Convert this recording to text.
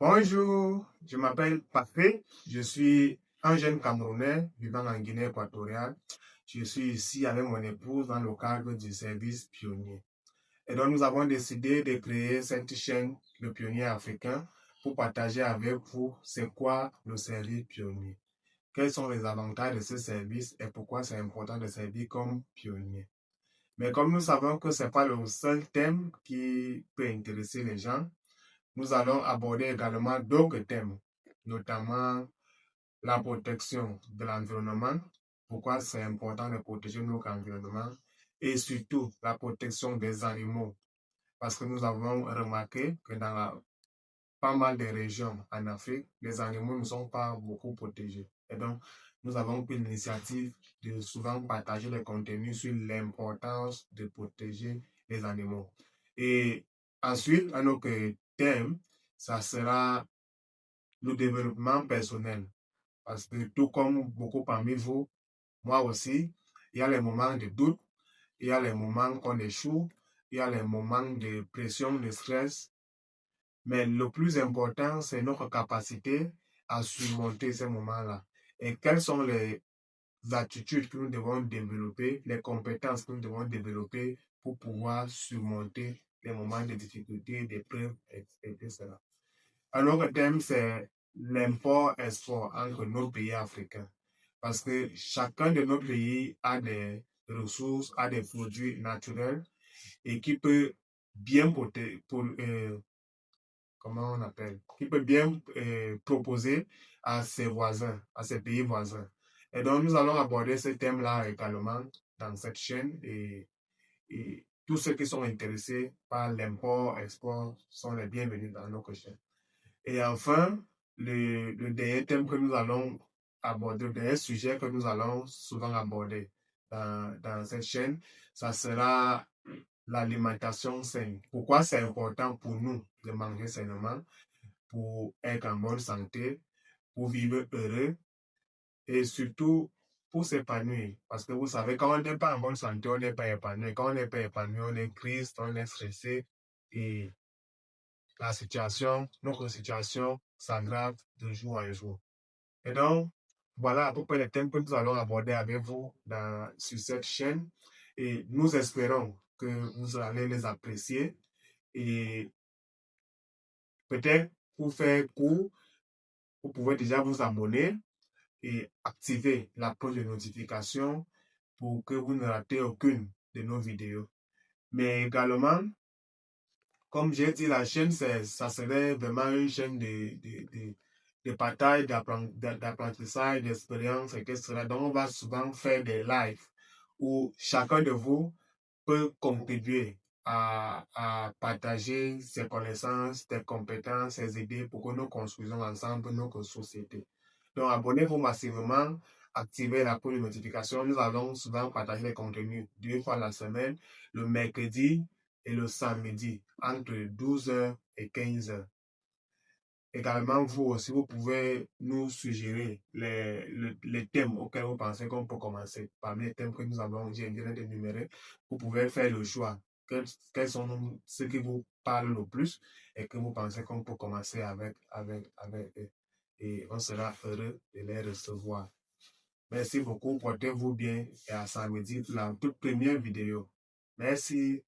Bonjour, je m'appelle Patrick, je suis un jeune Camerounais vivant en Guinée équatoriale. Je suis ici avec mon épouse dans le cadre du service pionnier. Et donc nous avons décidé de créer cette chaîne, le Pionnier africain, pour partager avec vous c'est quoi le service pionnier. Quels sont les avantages de ce service et pourquoi c'est important de servir comme pionnier. Mais comme nous savons que ce n'est pas le seul thème qui peut intéresser les gens, nous allons aborder également d'autres thèmes, notamment la protection de l'environnement, pourquoi c'est important de protéger notre environnement, et surtout la protection des animaux, parce que nous avons remarqué que dans pas mal de régions en Afrique, les animaux ne sont pas beaucoup protégés. Et donc, nous avons pris l'initiative de souvent partager les contenus sur l'importance de protéger les animaux. Et ensuite, un autre thème, ça sera le développement personnel. Parce que tout comme beaucoup parmi vous, moi aussi, il y a les moments de doute, il y a les moments qu'on échoue, il y a les moments de pression, de stress. Mais le plus important, c'est notre capacité à surmonter ces moments-là. Et quelles sont les attitudes que nous devons développer, les compétences que nous devons développer pour pouvoir surmonter les moments de difficulté, d'épreuves, etc. Un autre thème, c'est l'import-export entre nos pays africains. Parce que chacun de nos pays a des ressources, a des produits naturels et qui peut bien comment on appelle, qui peut bien proposer à ses voisins, à ses pays voisins. Et donc, nous allons aborder ce thème-là également dans cette chaîne et tous ceux qui sont intéressés par l'import-export sont les bienvenus dans notre chaîne. Et enfin, le dernier thème que nous allons aborder, le dernier sujet que nous allons souvent aborder dans cette chaîne, ça sera l'alimentation saine. Pourquoi c'est important pour nous de manger sainement, pour être en bonne santé, pour vivre heureux et surtout pour s'épanouir. Parce que vous savez, quand on n'est pas en bonne santé, on n'est pas épanoui. Quand on n'est pas épanoui, on est triste, on est stressé et notre situation s'aggrave de jour en jour. Et donc, voilà à peu près les thèmes que nous allons aborder avec vous sur cette chaîne. Et nous espérons que vous allez les apprécier. Et peut-être pour faire court, vous pouvez déjà vous abonner et activer la cloche de notification pour que vous ne ratez aucune de nos vidéos. Mais également, comme j'ai dit, la chaîne, ça serait vraiment une chaîne de partage, d'apprentissage, d'expérience, etc. Donc, on va souvent faire des lives où chacun de vous peut contribuer à partager ses connaissances, ses compétences, ses idées pour que nous construisons ensemble notre société. Donc, abonnez-vous massivement, activez la cloche de notification. Nous allons souvent partager les contenus 2 fois la semaine, le mercredi et le samedi, entre 12h et 15h. Également, vous aussi, vous pouvez nous suggérer les thèmes auxquels vous pensez qu'on peut commencer. Parmi les thèmes que nous avons, j'ai énuméré, vous pouvez faire le choix. Quels sont ceux qui vous parlent le plus et que vous pensez qu'on peut commencer avec eux. Et on sera heureux de les recevoir. Merci beaucoup, portez-vous bien et à samedi pour la toute première vidéo. Merci.